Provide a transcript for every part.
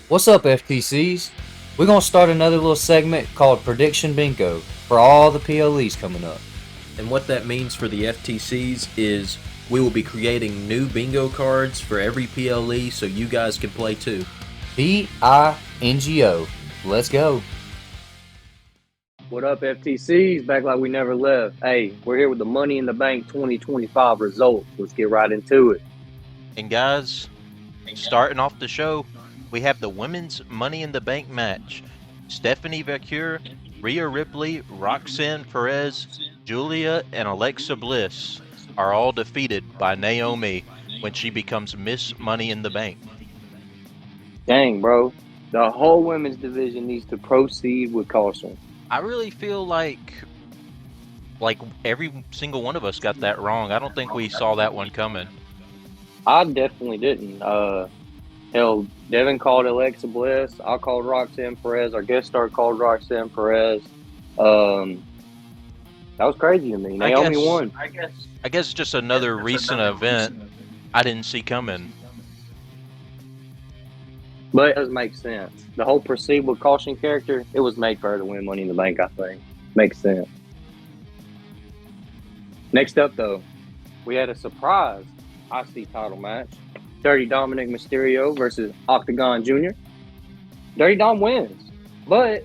What's up, FTCs? We're going to start another little segment called Prediction Bingo for all the PLEs coming up. And what that means for the FTCs is we will be creating new bingo cards for every PLE so you guys can play too. BINGO. Let's go. What up, FTCs? Back like we never left. Hey, we're here with the Money in the Bank 2025 results. Let's get right into it. And guys, starting off the show, we have the women's Money in the Bank match. Stephanie Vaquer, Rhea Ripley, Roxanne Perez, Julia, and Alexa Bliss are all defeated by Naomi when she becomes Miss Money in the Bank. Dang, bro. The whole women's division needs to proceed with caution. I really feel like every single one of us got that wrong. I don't think we saw that one coming. I definitely didn't. Hell, Devin called Alexa Bliss. I called Roxanne Perez. Our guest star called Roxanne Perez. That was crazy to me. Naomi won. I guess just another recent event I didn't see coming. But it does make sense. The whole proceed with caution character, it was made for her to win Money in the Bank, I think. Makes sense. Next up, though, we had a surprise IC title match. Dirty Dominic Mysterio versus Octagon Jr. Dirty Dom wins. But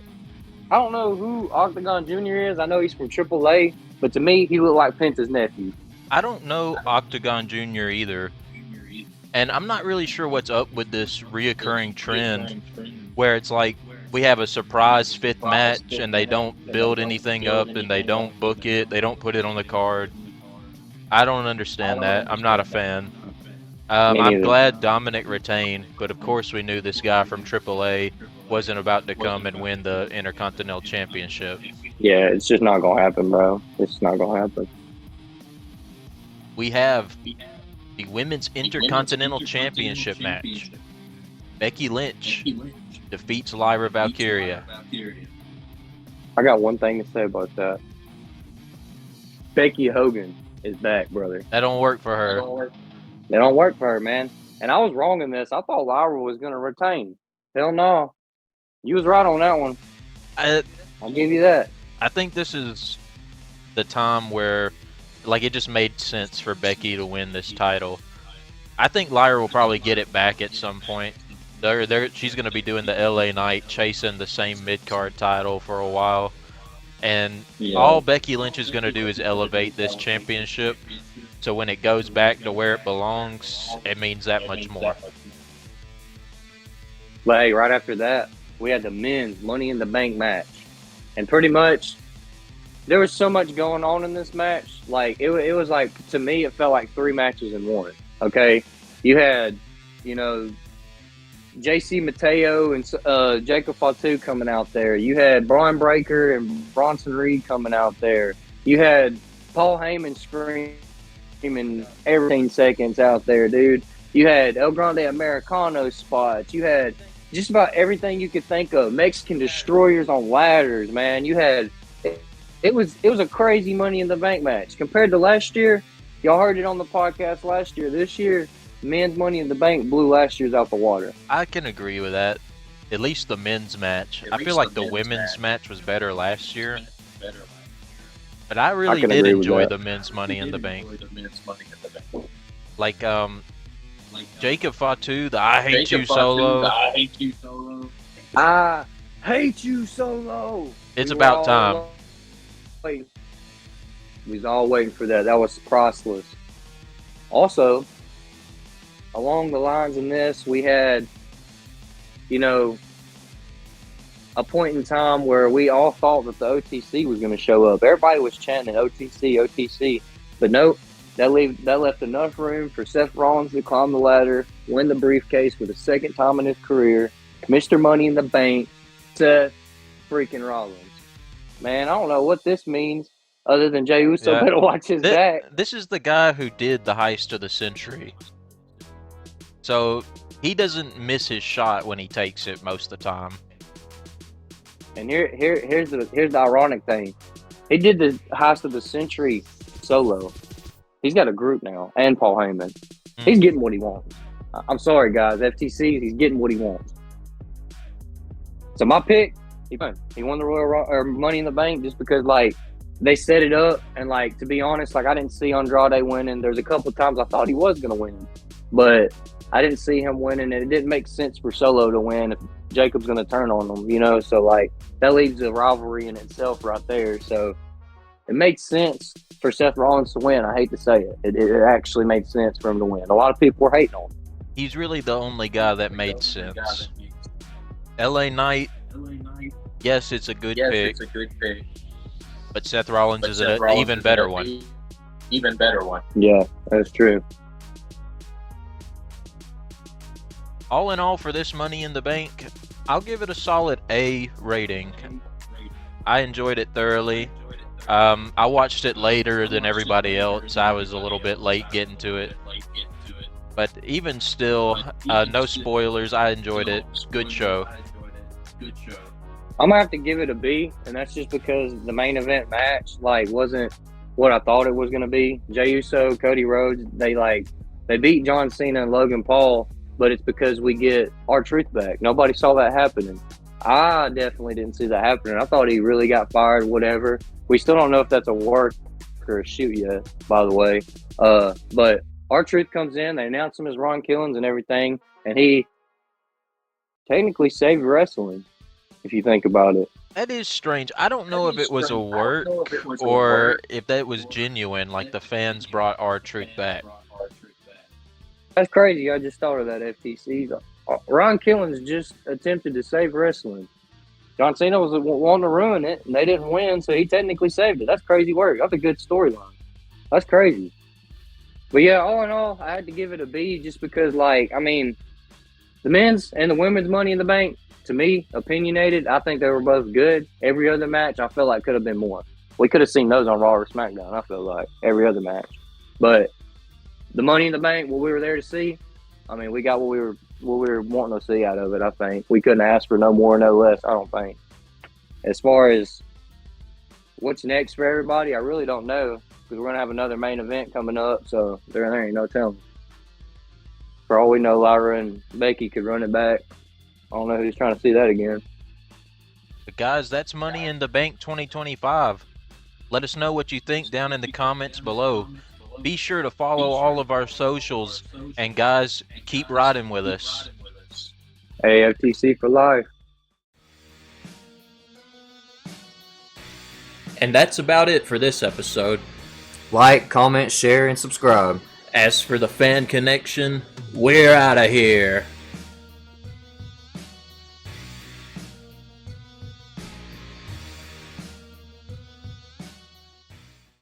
I don't know who Octagon Jr. is. I know he's from AAA, but to me, he looked like Penta's nephew. I don't know Octagon Jr. either. And I'm not really sure what's up with this reoccurring trend where it's like we have a surprise fifth match and they don't build anything up and they don't book it, they don't put it on the card. I don't understand that. I'm not a fan. I'm glad Dominic retained, but of course we knew this guy from AAA wasn't about to come and win the Intercontinental Championship. Yeah, it's just not going to happen, bro. It's not going to happen. We have the Women's Intercontinental Championship match. Becky Lynch defeats Lyra Valkyria. I got one thing to say about that. Becky Hogan is back, brother. That don't work for her. They don't work for her, man. And I was wrong in this. I thought Lyra was going to retain. Hell no. You was right on that one. I'll give you that. I think this is the time where it just made sense for Becky to win this title. I think Lyra will probably get it back at some point. She's going to be doing the LA Knight, chasing the same mid-card title for a while. And all Becky Lynch is going to do is elevate this championship. So when it goes back to where it belongs, it means that much more. But hey, right after that, we had the men's Money in the Bank match. And pretty much, there was so much going on in this match. It was like, to me, it felt like 3 matches in one. Okay? You had, JC Mateo and Jacob Fatu coming out there. You had Braun Breaker and Bronson Reed coming out there. You had Paul Heyman screaming every 10 seconds out there, dude. You had El Grande Americano spots. You had just about everything you could think of. Mexican destroyers on ladders, man. You had it was a crazy Money in the Bank match compared to last year. Y'all heard it on the podcast last year. This year, men's Money in the Bank blew last year's out the water. I can agree with that. At least the men's match. I feel like the women's match was better last year. But I really did enjoy the men's Money in the Bank. Jacob Fatu, the I Hate You solo. I hate you solo. It's about time. We was all waiting for that. That was priceless. Also, along the lines in this, we had, a point in time where we all thought that the OTC was going to show up. Everybody was chanting OTC, OTC. But nope, that left enough room for Seth Rollins to climb the ladder, win the briefcase for the second time in his career. Mr. Money in the Bank, Seth freaking Rollins. Man, I don't know what this means other than Jey Uso better watch his back. This is the guy who did the heist of the century. So he doesn't miss his shot when he takes it most of the time. And here's the ironic thing. He did the heist of the century solo. He's got a group now, and Paul Heyman. He's getting what he wants. I'm sorry, guys. FTC, he's getting what he wants. So my pick, he won. He won the or Money in the Bank just because like they set it up, and like to be honest, like I didn't see Andrade winning. There's a couple times I thought he was gonna win, but I didn't see him winning, and it didn't make sense for Solo to win if Jacob's gonna turn on him, you know. So like that leaves a rivalry in itself right there. So it made sense for Seth Rollins to win. I hate to say it. It actually made sense for him to win. A lot of people were hating on him. He's really the only guy that made sense. LA Knight, yes, it's a good pick, but Seth Rollins is an even better one. Yeah, that's true. All in all, for this Money in the Bank, I'll give it a solid A rating. I enjoyed it thoroughly. I watched it later than everybody else. I was a little bit late getting to it. But even still, no spoilers. I enjoyed it. Good show. I'm gonna have to give it a B, and that's just because the main event match like wasn't what I thought it was gonna be. Jey Uso, Cody Rhodes, they beat John Cena and Logan Paul, but it's because we get R-Truth back. Nobody saw that happening. I definitely didn't see that happening. I thought he really got fired, whatever. We still don't know if that's a work or a shoot yet, by the way. But R-Truth comes in, they announce him as Ron Killings and everything, and he technically saved wrestling, if you think about it. That is strange. I don't know if it was a work or if that was genuine, like the fans brought R-Truth back. That's crazy. I just thought of that, FTC. Ron Killings just attempted to save wrestling. John Cena was wanting to ruin it, and they didn't win, so he technically saved it. That's crazy work. That's a good storyline. That's crazy. But yeah, all in all, I had to give it a B just because, like, I mean, the men's and the women's Money in the Bank, to me, opinionated, I think they were both good. Every other match, I feel like could have been more. We could have seen those on Raw or SmackDown, I feel like, every other match. But the Money in the Bank, what we were there to see, I mean, we got what we were wanting to see out of it, I think. We couldn't ask for no more, no less, I don't think. As far as what's next for everybody, I really don't know, because we're going to have another main event coming up, so there ain't no telling. For all we know, Lyra and Becky could run it back. I don't know who's trying to see that again. But guys, that's Money in the Bank 2025. Let us know what you think down in the comments below. Be sure to follow all of our socials, and guys, keep riding with us. AFTC for life. And that's about it for this episode. Like, comment, share, and subscribe. As for the fan connection, we're out of here.